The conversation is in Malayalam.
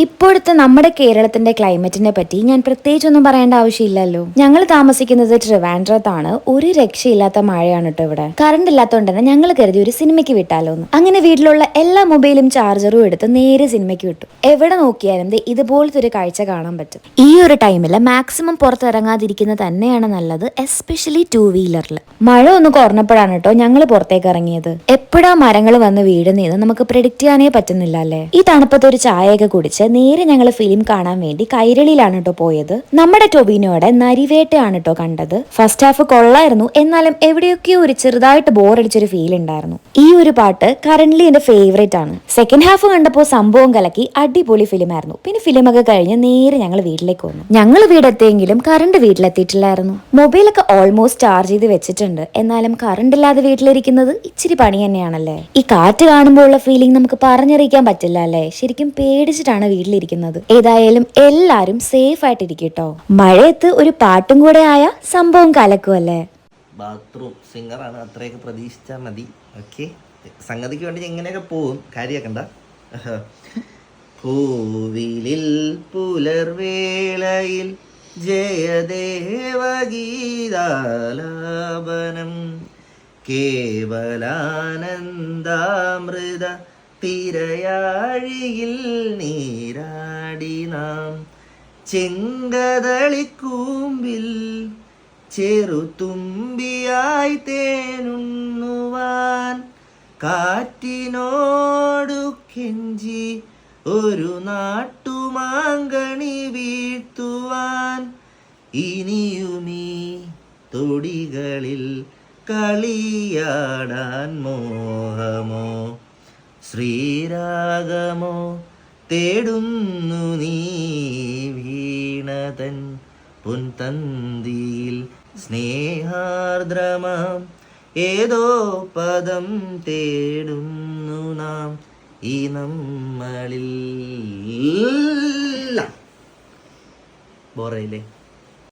ഇപ്പോഴത്തെ നമ്മുടെ കേരളത്തിന്റെ ക്ലൈമറ്റിനെ പറ്റി ഞാൻ പ്രത്യേകിച്ചൊന്നും പറയേണ്ട ആവശ്യമില്ലല്ലോ. ഞങ്ങൾ താമസിക്കുന്നത് ട്രിവാൻഡ്രത്താണ്. ഒരു രക്ഷയില്ലാത്ത മഴയാണ് കേട്ടോ ഇവിടെ. കറണ്ട് ഇല്ലാത്തതുകൊണ്ട് തന്നെ ഞങ്ങൾ കരുതി ഒരു സിനിമയ്ക്ക് വിട്ടാലോ എന്ന്. അങ്ങനെ വീട്ടിലുള്ള എല്ലാ മൊബൈലും ചാർജറും എടുത്ത് നേരെ സിനിമയ്ക്ക് വിട്ടു. എവിടെ നോക്കിയാലും ഇതുപോലത്തെ ഒരു കാഴ്ച കാണാൻ പറ്റും. ഈ ഒരു ടൈമിൽ മാക്സിമം പുറത്തിറങ്ങാതിരിക്കുന്നത് തന്നെയാണ് നല്ലത്, എസ്പെഷ്യലി 2 വീലറിൽ. മഴ ഒന്ന് കുറഞ്ഞപ്പോഴാണ് കേട്ടോ ഞങ്ങൾ പുറത്തേക്ക് ഇറങ്ങിയത്. എപ്പോഴാ മരങ്ങൾ വന്ന് വീഴുന്നതെന്ന് നമുക്ക് പ്രെഡിക്റ്റ് ചെയ്യാനേ പറ്റുന്നില്ല അല്ലേ. ഈ തണുപ്പത്ത് ഒരു ചായയൊക്കെ കുടിച്ച് നേരെ ഞങ്ങൾ ഫിലിം കാണാൻ വേണ്ടി കൈരളിയിലാണ് കേട്ടോ പോയത്. നമ്മുടെ ടൊവിനോയുടെ നരിവേട്ടയാണ് കേട്ടോ കണ്ടത്. ഫസ്റ്റ് ഹാഫ് കൊള്ളായിരുന്നു, എന്നാലും എവിടെയൊക്കെയോ ഒരു ചെറുതായിട്ട് ബോറടിച്ചൊരു ഫീൽ ഉണ്ടായിരുന്നു. ഈ ഒരു പാട്ട് കറന്റ്ലി എന്റെ ഫേവറേറ്റ് ആണ്. സെക്കൻഡ് ഹാഫ് കണ്ടപ്പോൾ സംഭവം കലക്കി, അടിപൊളി ഫിലിം ആയിരുന്നു. പിന്നെ ഫിലിമൊക്കെ കഴിഞ്ഞ് നേരെ ഞങ്ങൾ വീട്ടിലേക്ക് വന്നു. ഞങ്ങൾ വീടെത്തിയെങ്കിലും കറണ്ട് വീട്ടിലെത്തിയിട്ടില്ലായിരുന്നു. മൊബൈലൊക്കെ ഓൾമോസ്റ്റ് ചാർജ് ചെയ്ത് വെച്ചിട്ടുണ്ട്, എന്നാലും കറണ്ട് ഇല്ലാതെ വീട്ടിലിരിക്കുന്നത് ഇച്ചിരി പണി തന്നെയാണല്ലേ. ഈ കാറ്റ് കാണുമ്പോൾ ഉള്ള ഫീലിംഗ് നമുക്ക് പറഞ്ഞറിയിക്കാൻ പറ്റില്ല അല്ലേ. ശരിക്കും പേടിച്ചിട്ടാണ് വീട്ടിലിരിക്കുന്നത്. ഏതായാലും എല്ലാരും സേഫ് ആയിട്ടിരിക്കട്ടോ. മഴയത്ത് ഒരു പാട്ടും കൂടെ ആയ സംഭവം കലക്കുമല്ലേ. ബാത്റൂം സിംഗറാണ്, അത്രയൊക്കെ പ്രതീക്ഷിച്ചാൽ മതി. ഓക്കെ, സംഗതിക്ക് വേണ്ടി എങ്ങനെയൊക്കെ പോവും, കാര്യാക്കണ്ട. കോവിലിൽ പുലർവേളയിൽ ജയദേവഗീതാലാപനം കേവലാനന്ദാമൃത തിരയാഴിയിൽ നീരാടി നാം ചെങ്കതളിക്കൂമ്പിൽ ചെറുതുമ്പിയായി തേനുണ്ണുവാൻ കാറ്റിനോടു കെഞ്ചി ഒരു നാട്ടുമാങ്കണി വീഴ്ത്തുവാൻ ഇനിയുമീ തൊടികളിൽ കളിയാടാൻ മോഹമോ ശ്രീരാഗമോ തേടുന്നു നീ വീണതൻ പൊൻതന്തിയിൽ സ്നേഹാർദ്രമാം ഏതോ പദം തേടുന്നു നാം ഈ നമ്മളിൽ. ബോറയില്ലേ?